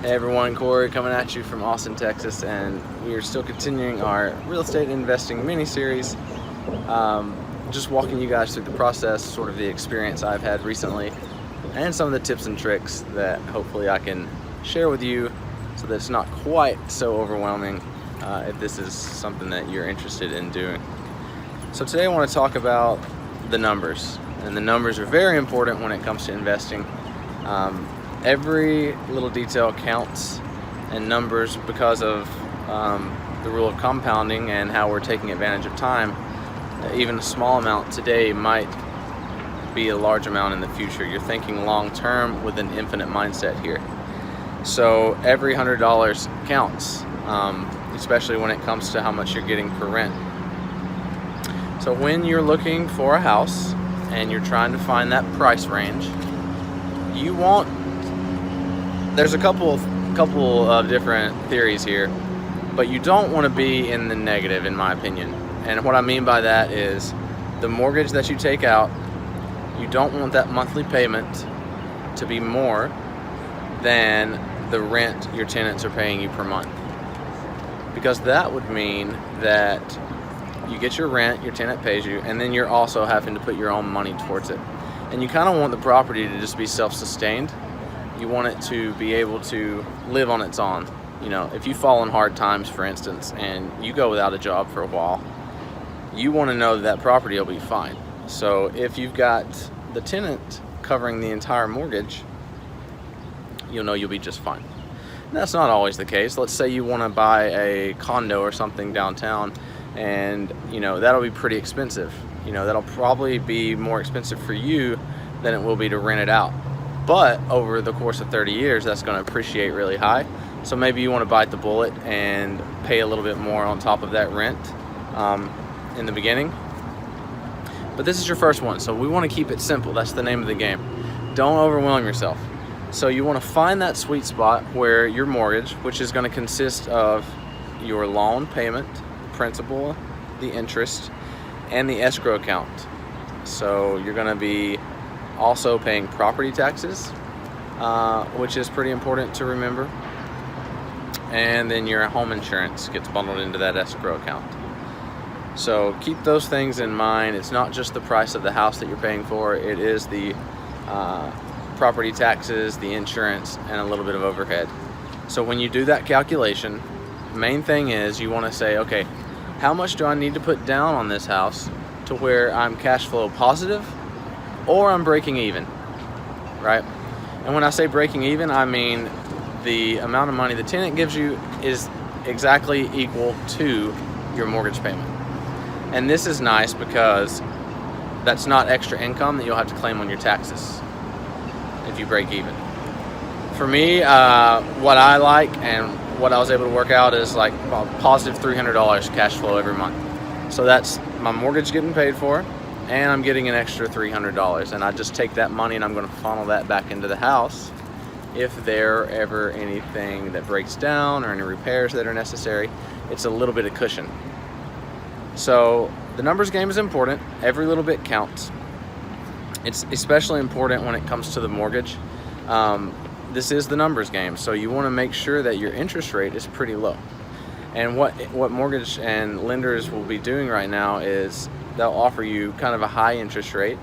Hey everyone, Corey coming at you from Austin, Texas, and we are still continuing our real estate investing mini-series. Just walking you guys through the process, sort of the experience I've had recently, and some of the tips and tricks that hopefully I can share with you so that it's not quite so overwhelming if this is something that you're interested in doing. So today I want to talk about the numbers, and the numbers are very important when it comes to investing. Every little detail counts, and numbers, because of the rule of compounding and how we're taking advantage of time, even a small amount today might be a large amount in the future. You're thinking long term with an infinite mindset here. So every $100 counts, especially when it comes to how much you're getting per rent. So when you're looking for a house and you're trying to find that price range, there's a couple of different theories here, but you don't want to be in the negative, in my opinion. And what I mean by that is the mortgage that you take out, you don't want that monthly payment to be more than the rent your tenants are paying you per month, because that would mean that you get your rent, your tenant pays you, and then you're also having to put your own money towards it. And you kind of want the property to just be self-sustained. You want it to be able to live on its own. You know, if you fall in hard times, for instance, and you go without a job for a while, you want to know that property will be fine. So if you've got the tenant covering the entire mortgage, you'll know you'll be just fine. And that's not always the case. Let's say you want to buy a condo or something downtown, and that'll be pretty expensive. That'll probably be more expensive for you than it will be to rent it out. But over the course of 30 years, that's going to appreciate really high. So maybe you want to bite the bullet and pay a little bit more on top of that rent in the beginning. But this is your first one, so we want to keep it simple. That's the name of the game. Don't overwhelm yourself. So you want to find that sweet spot where your mortgage, which is going to consist of your loan payment, principal, the interest, and the escrow account. So you're going to be also paying property taxes, which is pretty important to remember. And then your home insurance gets bundled into that escrow account. So keep those things in mind. It's not just the price of the house that you're paying for, it is the property taxes, the insurance, and a little bit of overhead. So when you do that calculation, main thing is you want to say, okay, how much do I need to put down on this house to where I'm cash flow positive or I'm breaking even, right? And when I say breaking even, I mean the amount of money the tenant gives you is exactly equal to your mortgage payment. And this is nice because that's not extra income that you'll have to claim on your taxes if you break even. For me, what I like and what I was able to work out is like positive $300 cash flow every month. So that's my mortgage getting paid for, and I'm getting an extra $300, and I just take that money and I'm going to funnel that back into the house if there ever anything that breaks down or any repairs that are necessary. It's a little bit of cushion. So the numbers game is important. Every little bit counts. It's especially important when it comes to the mortgage. This is the numbers game, so you want to make sure that your interest rate is pretty low. And what mortgage and lenders will be doing right now is they'll offer you kind of a high interest rate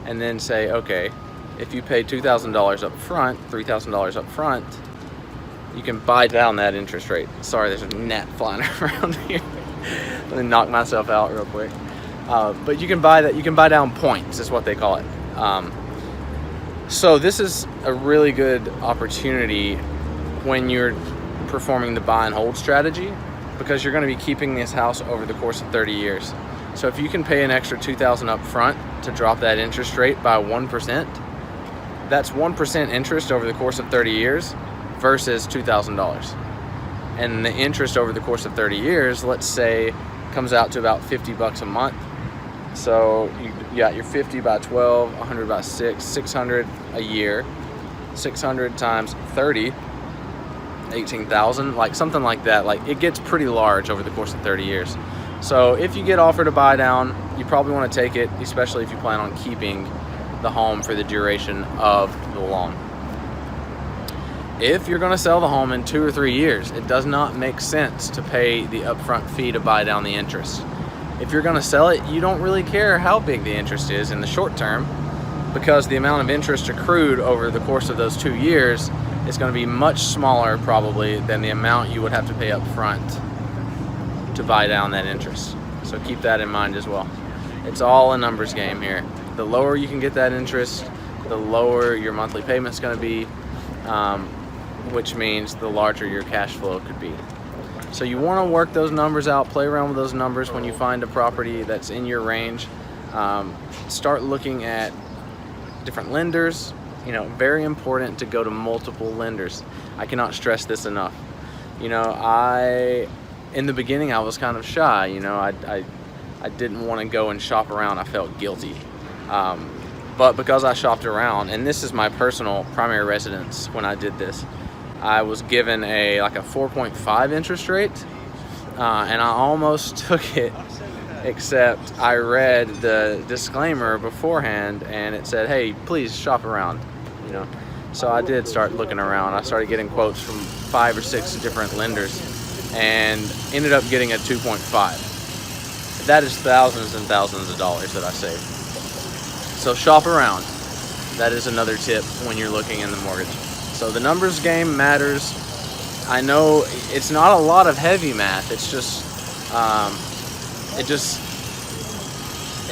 and then say, okay, if you pay $2,000 up front, $3,000 up front, you can buy down that interest rate. Sorry, there's a gnat flying around here. Let me knock myself out real quick. But you can buy that. You can buy down points, is what they call it. So this is a really good opportunity when you're performing the buy and hold strategy, because you're going to be keeping this house over the course of 30 years. So if you can pay an extra $2,000 up front to drop that interest rate by 1%, that's 1% interest over the course of 30 years versus $2,000. And the interest over the course of 30 years, let's say, comes out to about $50 a month. So you got your 50 by 12, 100 by 6, 600 a year. 600 times 30, 18,000, like something like that. Like, it gets pretty large over the course of 30 years. So if you get offered a buy down, you probably want to take it, especially if you plan on keeping the home for the duration of the loan. If you're going to sell the home in 2 or 3 years, it does not make sense to pay the upfront fee to buy down the interest. If you're going to sell it, you don't really care how big the interest is in the short term, because the amount of interest accrued over the course of those 2 years is going to be much smaller probably than the amount you would have to pay up front to buy down that interest. So keep that in mind as well. It's all a numbers game here. The lower you can get that interest, the lower your monthly payment's going to be, which means the larger your cash flow could be. So you want to work those numbers out, play around with those numbers when you find a property that's in your range. Start looking at different lenders. You know, very important to go to multiple lenders. I cannot stress this enough. You know, in the beginning I was kind of shy. You know, I didn't want to go and shop around. I felt guilty. But because I shopped around, and this is my personal primary residence when I did this, I was given like a 4.5 interest rate, and I almost took it, except I read the disclaimer beforehand and it said, hey, please shop around, you know. So I did start looking around. I started getting quotes from 5 or 6 different lenders and ended up getting a 2.5. That is thousands and thousands of dollars that I saved. So shop around. That is another tip when you're looking in the mortgage. So the numbers game matters. I know it's not a lot of heavy math. It's just,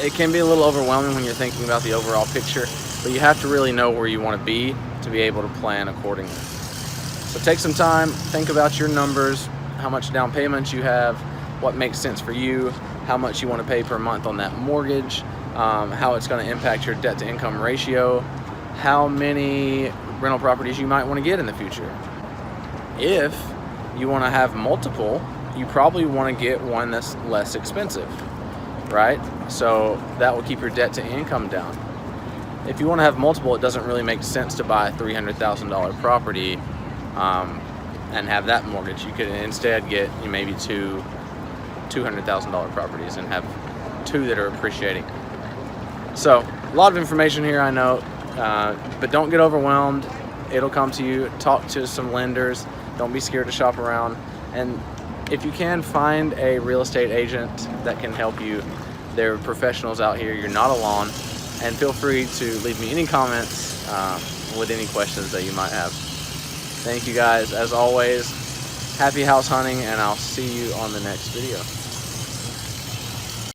it can be a little overwhelming when you're thinking about the overall picture, but you have to really know where you want to be able to plan accordingly. So take some time, think about your numbers, how much down payment you have, what makes sense for you, how much you want to pay per month on that mortgage, how it's going to impact your debt to income ratio, how many rental properties you might want to get in the future. If you want to have multiple, you probably want to get one that's less expensive, right? So that will keep your debt to income down. If you want to have multiple, it doesn't really make sense to buy a $300,000 property and have that mortgage. You could instead get maybe two $200,000 properties and have 2 that are appreciating. So a lot of information here, I know, but don't get overwhelmed. It'll come to you. Talk to some lenders. Don't be scared to shop around. And if you can, find a real estate agent that can help you. There are professionals out here. You're not alone. And feel free to leave me any comments with any questions that you might have. Thank you guys. As always, happy house hunting, and I'll see you on the next video.